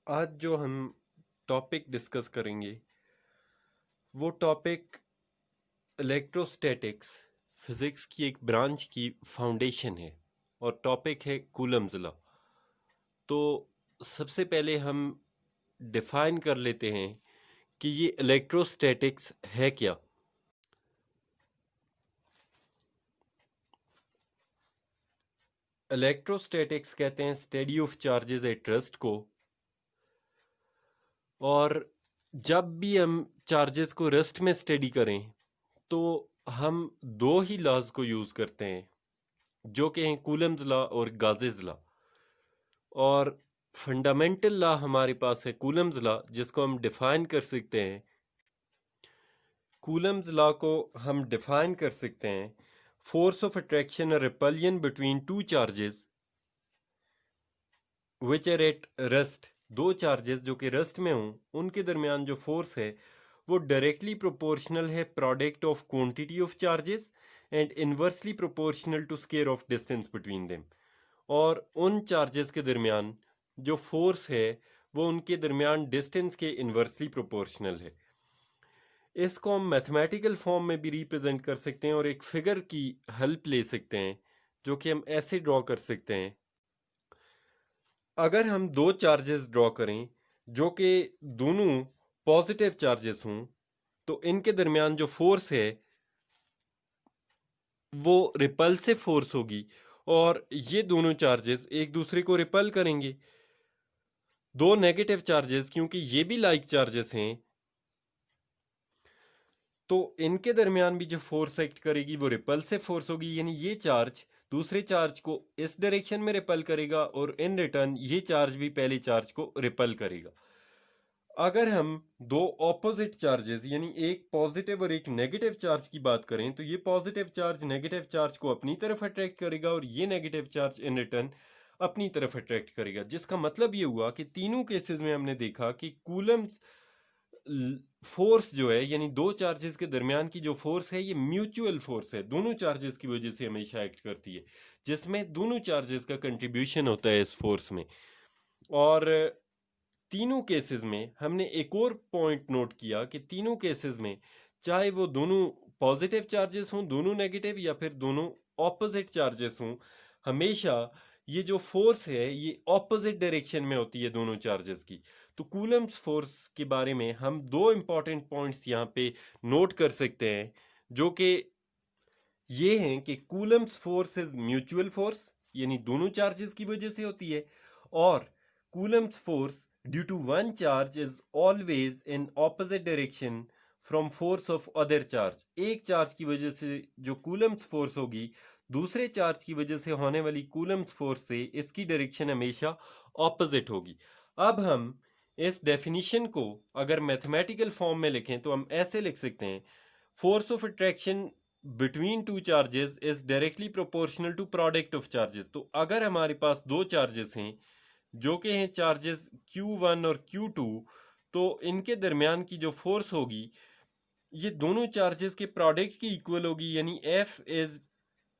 आज जो हम टॉपिक डिस्कस करेंगे वो टॉपिक इलेक्ट्रोस्टैटिक्स फिज़िक्स की एक ब्रांच की फाउंडेशन है और टॉपिक है कूलम्स लॉ। तो सबसे पहले हम डिफाइन कर लेते हैं कि ये इलेक्ट्रोस्टैटिक्स है क्या। इलेक्ट्रोस्टैटिक्स कहते हैं study of charges at rest को। और जब भी हम चार्जेस को रेस्ट में स्टडी करें तो हम दो ही लॉज को यूज़ करते हैं, जो कि हैं कूलम्स लॉ और गाजेस लॉ। और फंडामेंटल लॉ हमारे पास है कूलम्स लॉ, जिसको हम डिफाइन कर सकते हैं। कूलम्स लॉ को हम डिफाइन कर सकते हैं फोर्स ऑफ अट्रैक्शन और repulsion between two charges which are at rest. दो चार्जेस जो कि रेस्ट में हों उनके दरमियान जो फोर्स है वो डायरेक्टली प्रोपोर्शनल है product of quantity of charges and inversely proportional to square of distance between them. और उन चार्जेस के दरमियान जो फोर्स है वो उनके दरमियान डिस्टेंस के इन्वर्सली प्रोपोर्शनल है। इसको हम मैथमेटिकल फॉर्म में भी रिप्रेजेंट कर सकते हैं और एक फिगर की हेल्प ले सकते हैं, जो कि हम ऐसे ड्रॉ कर सकते हैं। अगर हम दो चार्जेस ड्रॉ करें जो कि दोनों पॉजिटिव चार्जेस हों तो इनके दरमियान जो फोर्स है वो रिपल्सिव फोर्स होगी और ये दोनों चार्जेस एक दूसरे को रिपल करेंगे। दो नेगेटिव चार्जेस क्योंकि ये भी लाइक चार्जेस हैं तो इनके दरमियान भी जो फोर्स एक्ट करेगी वो रिपल्सिव फोर्स होगी, यानी ये चार्ज दूसरे चार्ज को इस डायरेक्शन में रिपल करेगा और इन रिटर्न ये चार्ज भी पहले चार्ज को रिपल करेगा। अगर हम दो ऑपोजिट चार्जेस यानी एक पॉजिटिव और एक नेगेटिव चार्ज की बात करें तो ये पॉजिटिव चार्ज नेगेटिव चार्ज को अपनी तरफ अट्रैक्ट करेगा और ये नेगेटिव चार्ज इन रिटर्न अपनी तरफ अट्रैक्ट करेगा, जिसका मतलब ये हुआ कि तीनों केसेस में हमने देखा कि कूलम्स फोर्स जो है यानी दो चार्जेस के दरमियान की जो फोर्स है ये म्यूचुअल फोर्स है, दोनों चार्जेस की वजह से हमेशा एक्ट करती है, जिसमें दोनों चार्जेस का कंट्रीब्यूशन होता है इस फोर्स में। और तीनों केसेस में हमने एक और पॉइंट नोट किया कि तीनों केसेस में चाहे वो दोनों पॉजिटिव चार्जेस हों दोनों नेगेटिव या फिर दोनों ऑपोजिट चार्जेस हों, हमेशा ये जो फोर्स है ये ऑपोजिट डायरेक्शन में होती है दोनों चार्जेस की। तो कूलम्स फोर्स के बारे में हम दो इंपॉर्टेंट पॉइंट्स यहाँ पे नोट कर सकते हैं, जो कि ये हैं कि Coulomb's force is mutual force यानी दोनों चार्जेस की वजह से होती है, और Coulomb's force due to one charge is always in opposite direction from force of other charge. एक चार्ज की वजह से जो कूलम्स फोर्स होगी दूसरे चार्ज की वजह से होने वाली कूलम्स फोर्स से इसकी डायरेक्शन हमेशा ऑपोजिट होगी। अब हम इस डेफिनेशन को अगर मैथमेटिकल फॉर्म में लिखें तो हम ऐसे लिख सकते हैं force of attraction between two charges is directly proportional to product of charges. तो अगर हमारे पास दो चार्जेस हैं जो कि हैं चार्जेस Q1 और Q2, तो इनके दरमियान की जो फोर्स होगी ये दोनों चार्जेस के प्रोडक्ट की इक्वल होगी, यानी F is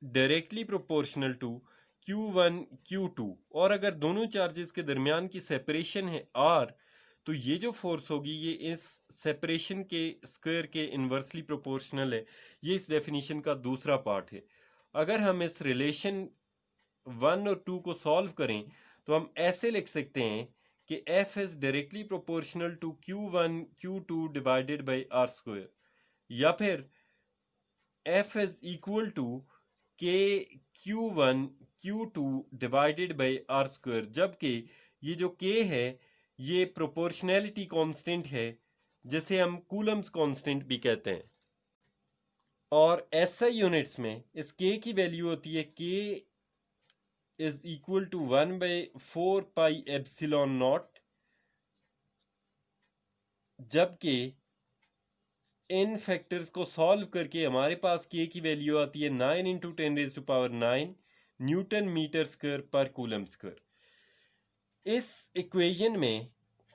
directly proportional to Q1 Q2। और अगर दोनों चार्जेस के दरमियान की सेपरेशन है R, तो ये जो फोर्स होगी ये इस सेपरेशन के स्क्वायर के इन्वर्सली प्रोपोर्शनल है। ये इस डेफिनेशन का दूसरा पार्ट है। अगर हम इस रिलेशन 1 और 2 को सॉल्व करें तो हम ऐसे लिख सकते हैं कि F is directly proportional to Q1 Q2 divided by R square, या फिर F इज इक्वल टू के Q1 Q2 divided by R square, जबकि ये जो K है ये प्रोपोर्शनैलिटी कांस्टेंट है जिसे हम कूलम्स कांस्टेंट भी कहते हैं। और SI यूनिट्स में इस K की वैल्यू होती है K is equal to 1/4 pi epsilon naught, जबकि इन फैक्टर्स को सॉल्व करके हमारे पास K की वैल्यू आती है 9 इंटू 10⁻⁹ न्यूटन मीटर स्क्वायर पर कूलम स्क्वायर। इस इक्वेशन में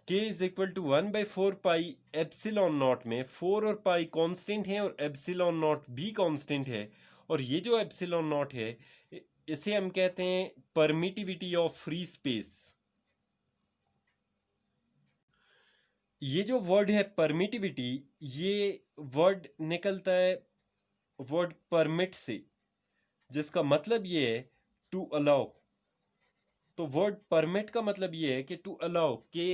K is equal to 1/4 pi epsilon naught में 4 और पाई कांस्टेंट है और एप्सिलॉन नॉट भी कांस्टेंट है, और ये जो एप्सिलॉन नॉट है इसे हम कहते हैं परमिटिविटी ऑफ फ्री स्पेस। ये जो वर्ड है परमिटिविटी, ये वर्ड निकलता है वर्ड परमिट से, जिसका मतलब ये है टू अलाउ। तो वर्ड परमिट का मतलब ये है कि टू अलाउ के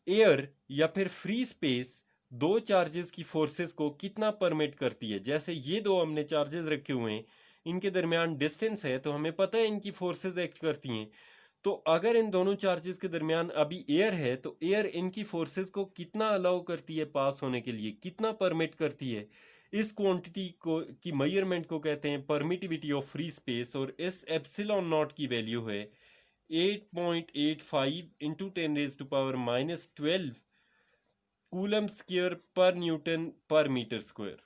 एयर या फिर फ्री स्पेस दो चार्जेस की फोर्सेस को कितना परमिट करती है। जैसे ये दो हमने चार्जेस रखे हुए हैं, इनके दरमियान डिस्टेंस है, तो हमें पता है इनकी फोर्सेस एक्ट करती हैं। तो अगर इन दोनों चार्जेस के दरमियान अभी एयर है, तो एयर इनकी फोर्सेस को कितना अलाउ करती है पास होने के लिए, कितना परमिट करती है, इस क्वांटिटी को की मेजरमेंट को कहते हैं परमिटिविटी ऑफ फ्री स्पेस। और इस एप्सिलॉन नॉट की वैल्यू है 8.85 इंटू 10⁻⁻12 कूलम स्क्वायर पर न्यूटन पर मीटर स्क्वायर।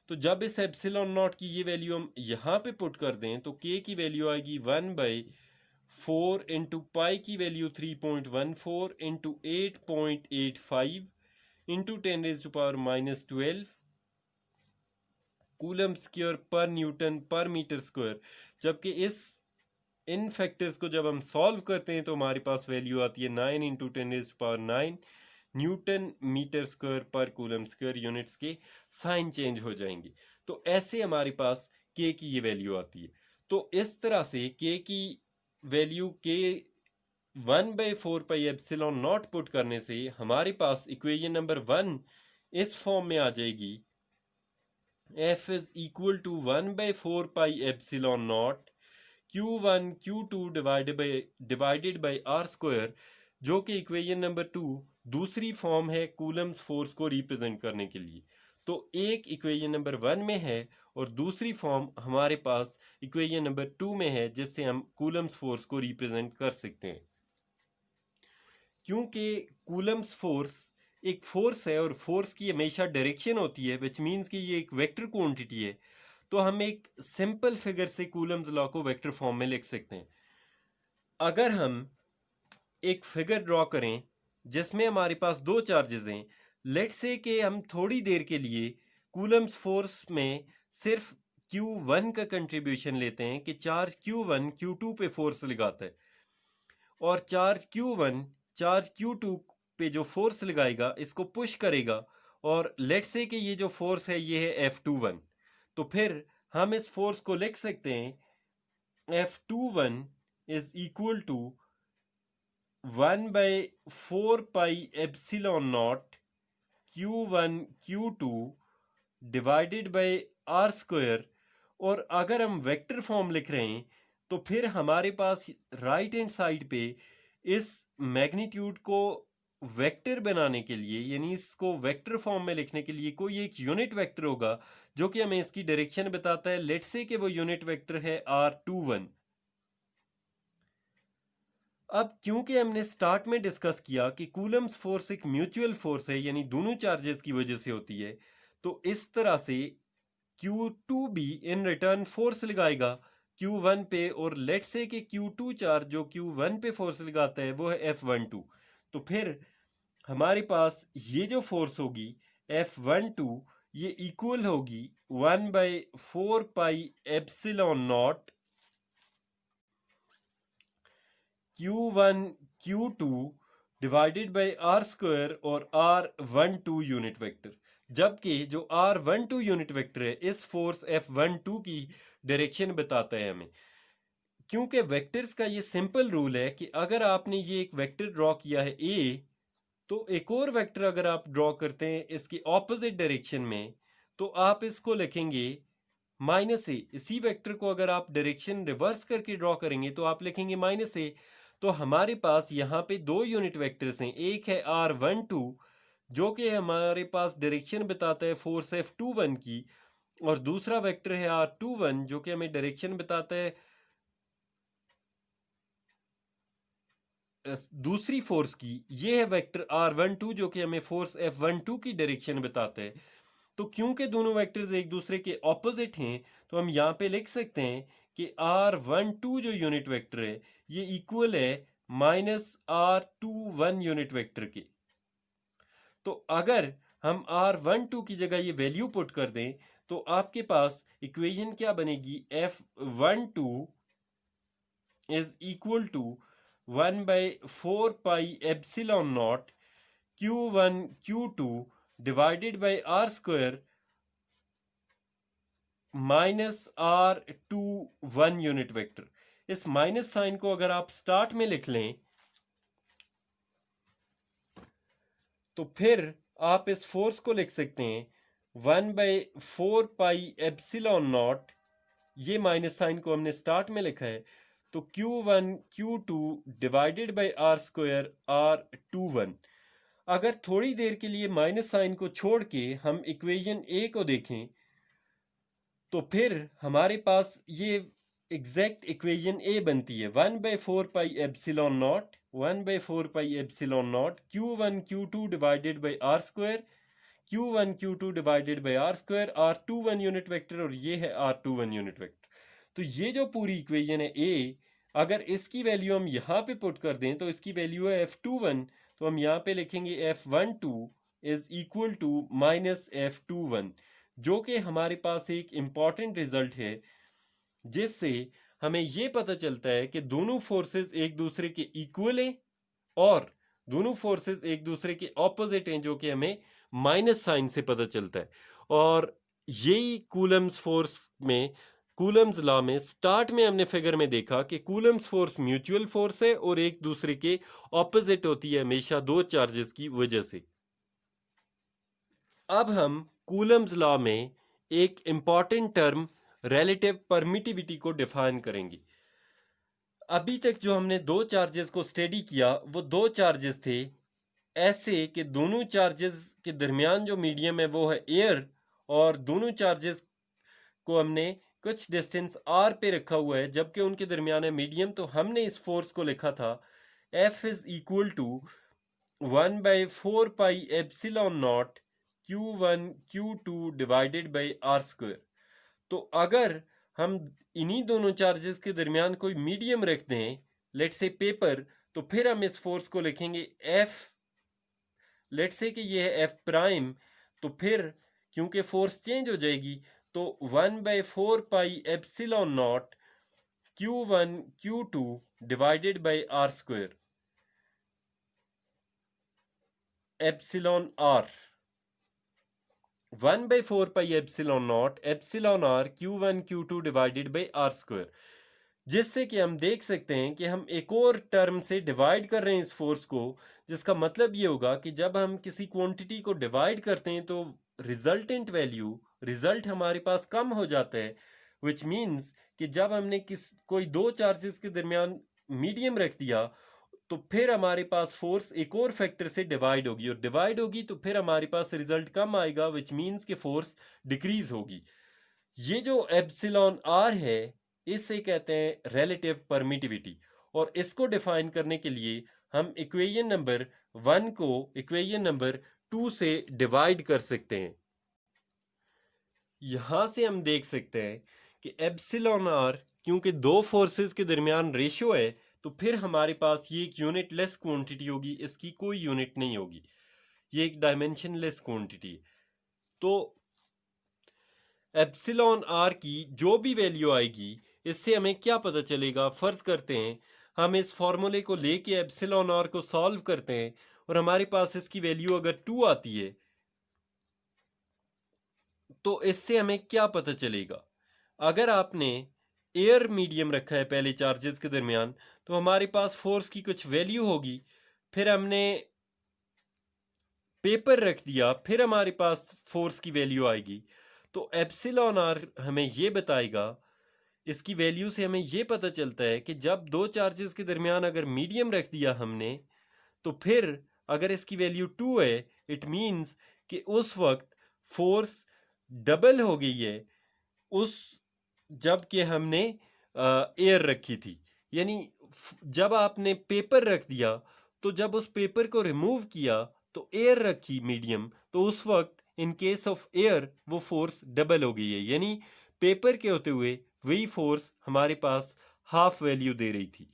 तो जब इस एप्सिलॉन नॉट की ये वैल्यू हम यहाँ पे पुट कर दें, तो के की वैल्यू आएगी 1/4 इंटू पाई की value 3.14 into 8.85 into 10⁻⁻12 coulomb square पर न्यूटन पर मीटर स्क्वायर। जबकि इन फैक्टर्स को जब हम सॉल्व करते हैं तो हमारे पास वैल्यू आती है 9 इंटू 10⁻9 न्यूटन मीटर स्क्वायर पर कूलम स्क्वायर। यूनिट्स के साइन चेंज हो जाएंगे। तो ऐसे हमारे पास के की ये वैल्यू आती है। तो इस तरह से के की वैल्यू के 1/4 पाई एप्सिलॉन नॉट पुट करने से हमारे पास इक्वेशन नंबर 1 इस फॉर्म में आ जाएगी, F is equal to 1/4 pi epsilon naught Q1 Q2 divided by are square, जो कि इक्वेशन नंबर 2 दूसरी फॉर्म है कूलम्स फोर्स को रिप्रेजेंट करने के लिए। तो एक इक्वेशन नंबर 1 में है और दूसरी फॉर्म हमारे पास इक्वेशन नंबर 2 में है, जिससे हम कूलम्स फोर्स को रिप्रेजेंट कर सकते हैं। क्योंकि कूलम्स फोर्स एक फोर्स है और फोर्स की हमेशा डायरेक्शन होती है, विच मीन्स कि ये एक वेक्टर क्वांटिटी है, तो हम एक सिंपल फिगर से कूलम्स लॉ को वेक्टर फॉर्म में लिख सकते हैं। अगर हम एक फिगर ड्रॉ करें जिसमें हमारे पास दो चार्जेस हैं, लेट्स से कि हम थोड़ी देर के लिए कूलम्स फोर्स में सिर्फ Q1 का कंट्रीब्यूशन लेते हैं कि चार्ज Q1 Q2 पे फोर्स लगाता है, और चार्ज Q2 पे जो फोर्स लगाएगा इसको पुश करेगा, और लेट्स से कि ये जो फोर्स है ये है F21। तो फिर हम इस फोर्स को लिख सकते हैं F21 is equal to 1/4 pi epsilon naught Q1 Q2 divided by are square. और अगर हम वेक्टर फॉर्म लिख रहे हैं तो फिर हमारे पास राइट हैंड साइड पे इस मैग्नीट्यूड को वेक्टर बनाने के लिए, यानी इसको वेक्टर फॉर्म में लिखने के लिए कोई एक यूनिट वेक्टर होगा जो कि हमें इसकी डायरेक्शन बताता है। लेट्स से कि वो यूनिट वेक्टर है R21। अब क्योंकि हमने स्टार्ट में डिस्कस किया कि कूलम्स फोर्स एक म्यूचुअल फोर्स है, यानी दोनों चार्जेस की वजह से होती है, तो इस तरह से Q2 भी इन रिटर्न फोर्स लगाएगा Q1 पे, और लेट्स से कि Q2 चार्ज जो Q1 पे फोर्स लगाता है वो है F12। तो फिर हमारे पास ये जो फोर्स होगी F12 ये इक्वल होगी 1/4 pi epsilon naught Q1 Q2 divided by are square और R12 यूनिट वेक्टर। जबकि जो R12 यूनिट वेक्टर है इस फोर्स F12 की डायरेक्शन बताता है हमें। क्योंकि वेक्टर्स का ये सिंपल रूल है कि अगर आपने ये एक वेक्टर ड्रॉ किया है A, तो एक और वेक्टर अगर आप ड्रॉ करते हैं इसकी ऑपोजिट डायरेक्शन में, तो आप इसको लिखेंगे -A। इसी वेक्टर को अगर आप डायरेक्शन रिवर्स करके ड्रॉ करेंगे तो आप लिखेंगे -A। तो हमारे पास यहाँ पे दो यूनिट वेक्टर्स हैं, एक है R12 जो कि हमारे पास डायरेक्शन बताता है फोर्स F21 की, और दूसरा वेक्टर है R21 जो कि हमें डायरेक्शन बताता है दूसरी फोर्स की। ये है वेक्टर R12 जो कि हमें फोर्स F12 की डायरेक्शन बताता है। तो क्योंकि दोनों वेक्टर्स एक दूसरे के ऑपोजिट हैं, तो हम यहाँ पे लिख सकते हैं कि R12 जो यूनिट वेक्टर है ये इक्वल है -R21 यूनिट वेक्टर के। तो अगर हम R12 की जगह ये वैल्यू पुट कर दें तो आपके पास इक्वेशन क्या बनेगी, F12 is equal to 1/4 pi epsilon naught Q1 Q2 divided by are square minus R21 unit vector. इस माइनस साइन को अगर आप स्टार्ट में लिख लें तो फिर आप इस फोर्स को लिख सकते हैं 1/4πε0। ये माइनस साइन को हमने स्टार्ट में लिखा है, तो Q1 Q2 divided by are square R21। अगर थोड़ी देर के लिए माइनस साइन को छोड़ के हम इक्वेशन ए को देखें तो फिर हमारे पास ये एग्जैक्ट इक्वेशन ए बनती है 1/4πε0 1/4πε0 Q1 Q2 divided by are square Q1 Q2 divided by are square R21 unit vector, और ये है R21 यूनिट वेक्टर। तो ये जो पूरी इक्वेशन है ए, अगर इसकी वैल्यू हम यहाँ पे पुट कर दें तो इसकी वैल्यू है F21, तो हम यहाँ पे लिखेंगे F12 is equal to minus F21, जो कि हमारे पास एक इम्पॉर्टेंट रिजल्ट है जिससे हमें ये पता चलता है कि दोनों फोर्सेस एक दूसरे के इक्वल हैं और दोनों फोर्सेस एक दूसरे के ऑपोजिट हैं, जो कि हमें माइनस साइन से पता चलता है। और यही कूलम्स फोर्स में, कूलम्स लॉ में स्टार्ट में हमने फिगर में देखा कि कूलम्स फोर्स म्यूचुअल फोर्स है और एक दूसरे के ऑपोजिट होती है हमेशा दो चार्जेस की वजह से। अब हम कूलम्स लॉ में एक इंपॉर्टेंट टर्म रिलेटिव परमिटिविटी को डिफाइन करेंगे। अभी तक जो हमने दो चार्जेस को स्टडी किया वो दो चार्जेस थे ऐसे कि दोनों चार्जेस के दरमियान जो मीडियम है वो है एयर, और दोनों चार्जेस को हमने कुछ डिस्टेंस आर पे रखा हुआ है जबकि उनके दरमियान है मीडियम। तो हमने इस फोर्स को लिखा था F is equal to 1/4πε0 Q1 Q2 divided by are square. तो अगर हम इन्हीं दोनों चार्जेस के दरमियान कोई मीडियम रखते हैं, लेट्स से पेपर, तो फिर हम इस फोर्स को लिखेंगे F, लेट्स से कि ये है F प्राइम, तो फिर क्योंकि फोर्स चेंज हो जाएगी तो 1/4πε0 Q1 Q2 divided by are square epsilon r, 1/4πε0 epsilon r Q1 Q2 divided by are square. जिससे कि हम देख सकते हैं कि हम एक और टर्म से डिवाइड कर रहे हैं इस फोर्स को, जिसका मतलब ये होगा कि जब हम किसी क्वांटिटी को डिवाइड करते हैं तो रिजल्टेंट वैल्यू, रिजल्ट हमारे पास कम हो जाता है, विच मीन्स कि जब हमने कोई दो चार्जेस के दरमियान मीडियम रख दिया तो फिर हमारे पास फोर्स एक और फैक्टर से डिवाइड होगी, और डिवाइड होगी तो फिर हमारे पास रिजल्ट कम आएगा, विच मीन्स कि फोर्स डिक्रीज होगी। ये जो एप्सिलॉन आर है इसे कहते हैं रिलेटिव परमिटिविटी, और इसको डिफाइन करने के लिए हम इक्वेशन नंबर 1 को इक्वेशन नंबर 2 से डिवाइड कर सकते हैं। यहां से हम देख सकते हैं कि एप्सिलॉन आर क्योंकि दो फोर्सेस के दरमियान रेशियो है तो फिर हमारे पास ये एक यूनिट लेस क्वांटिटी होगी, इसकी कोई यूनिट नहीं होगी, ये एक डायमेंशन लेस क्वांटिटी है। तो एप्सिलॉन आर की जो भी वैल्यू आएगी इससे हमें क्या पता चलेगा, फर्ज करते हैं हम इस फॉर्मूले को लेके एप्सिलॉन आर को सॉल्व करते हैं और हमारे पास इसकी वैल्यू अगर 2 आती है तो इससे हमें क्या पता चलेगा। अगर आपने एयर मीडियम रखा है पहले चार्जेस के दरमियान तो हमारे पास फोर्स की कुछ वैल्यू होगी, फिर हमने पेपर रख दिया, फिर हमारे पास फोर्स की वैल्यू आएगी। तो एप्सिलॉन आर हमें ये बताएगा, इसकी वैल्यू से हमें ये पता चलता है कि जब दो चार्जेस के दरमियान अगर मीडियम रख दिया हमने तो फिर अगर इसकी वैल्यू 2 है इट मीन्स कि उस वक्त फोर्स डबल हो गई है उस जबकि हमने एयर रखी थी। यानी जब आपने पेपर रख दिया तो जब उस पेपर को रिमूव किया तो एयर रखी मीडियम, तो उस वक्त इन केस ऑफ एयर वो फोर्स डबल हो गई है, यानी पेपर के होते हुए वही फोर्स हमारे पास हाफ वैल्यू दे रही थी।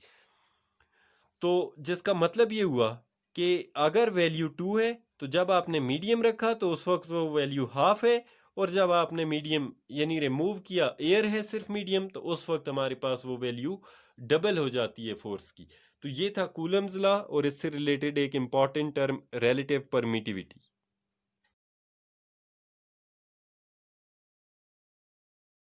तो जिसका मतलब ये हुआ कि अगर वैल्यू 2 है तो जब आपने मीडियम रखा तो उस वक्त वो वैल्यू हाफ है, और जब आपने मीडियम यानी रिमूव किया एयर है सिर्फ मीडियम तो उस वक्त हमारे पास वो वैल्यू डबल हो जाती है फोर्स की। तो ये था कूलम्स लॉ और इससे रिलेटेड एक इम्पॉर्टेंट टर्म रिलेटिव परमिटिविटी।